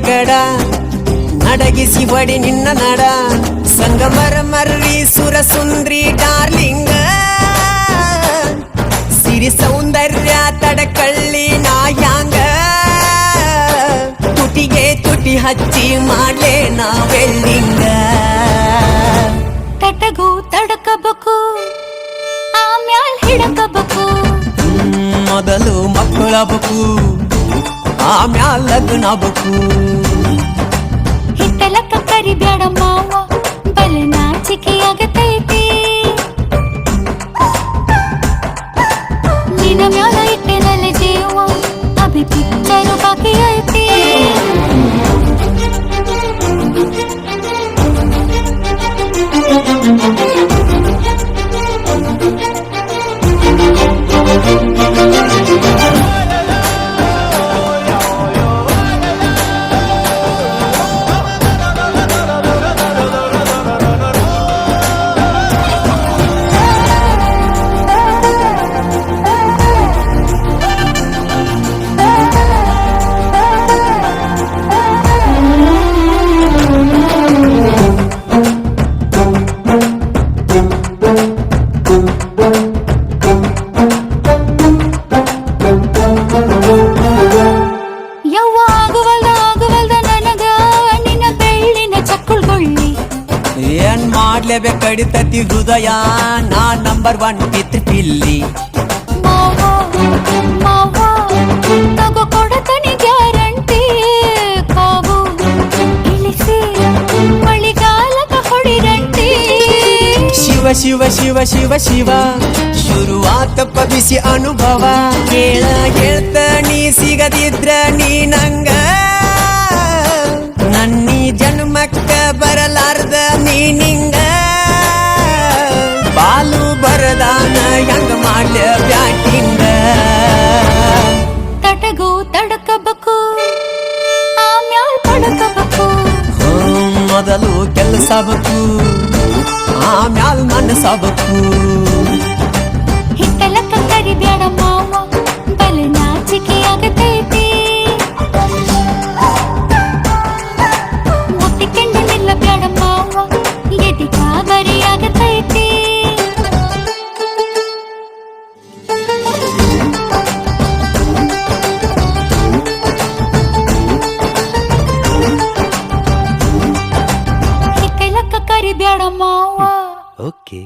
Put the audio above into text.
ರಗಡ ನಡಗಿಸಿ ಬಡಿ ನಿನ್ನ ನಡ ಸಂಗಮರ ಮರ್ರಿ ಸುರ ಸುಂದ್ರಿ ಡಾರ್ಲಿಂಗ ಸಿರಿ ಸೌಂದರ್ಯ ತಡಕಳ್ಳಿ ನಾಯಾಂಗ ತುಟಿಗೆ ತುಟಿ ಹಚ್ಚಿ ಮಾಡ್ಲೆ ನಾವೆಲ್ಲಿಂಗ ತಟಗೂ ತಡಕಬೇಕು ಆಮ್ಯಾಲ್ ಹಿಡಕಬೇಕು ಮೊದಲು ಮಕ್ಕಳಬೇಕು ಆಮ್ಯಾಲ್ ಲಗ್ನಬೇಕು ಹಿಟ್ಟಲಕ್ಕ ಕರಿಬ್ಯಾಡ ಮಾವ ಬಲ ನಾಚಿಕೆಯಾಗತೈತಿ ನಿನ್ನ ಮ್ಯಾಲ ಇಟ್ಟೆನಲ್ಲ ಜೀವ ಅಭಿ ಪಿಕ್ಚರು ಬಾಕಿ ಐತಿ ಏನ್ ಮಾಡ್ಲೇಬೇಕು ಕಡಿತತಿ ಹೃದಯ ನಾ ನಂಬರ್ 1 ಪಿತ್ರಿ ಪಿಲ್ಲಿ ತಗೋ ಕೊಡತನಿ ಗ್ಯಾರಂಟಿ ಕಾವು ಇಳಿಸಿ ಮಳಿಗಾಲಕ ಹೊಡಿರಂಟಿ ಶಿವ ಶಿವ ಶಿವ ಶಿವ ಶಿವ ಶುರುವಾತಪ್ಪ ಬಿಸಿ ಅನುಭವ ಕೇಳ ಹೇಳ್ತ ನೀ ಸಿಗದಿದ್ರ ನೀ ನಂಗ ನನ್ನೀ ಜನ್ಮಕ್ಕ ಬರಲಾರ್ದ ನೀನಿಂಗ ಬಾಲು ಬರದಾನ ಹೆಂಗ ಮಾಡ್ಲ ಬ್ಯಾಟಿಂಗ ತಟಗೂ ತಡಕಬೇಕು ಆಮ್ಯಾಲ್ ಪಡಕಬೇಕು ಮೊದಲು ಕೆಲಸಬೇಕು ಆಮ್ಯಾಲ್ ಮನಸಬೇಕು ಹಿಟ್ಟಲಕ್ಕ ಕರಿಬ್ಯಾಡ ಮಾವ ಬಲ ನಾಚಿಕೆಯಾಗತೈತಿ ಮುಟ್ಟಿಕೊಂಡು ನಿಲ್ಲ ಬ್ಯಾಡ ಮಾವ ಎದಿ ಗಾಬರಿಯಾಗತೈತಿ ಹಿಟ್ಟಲಕ್ಕ ಕರಿಬ್ಯಾಡ ಮಾವ ಓಕೆ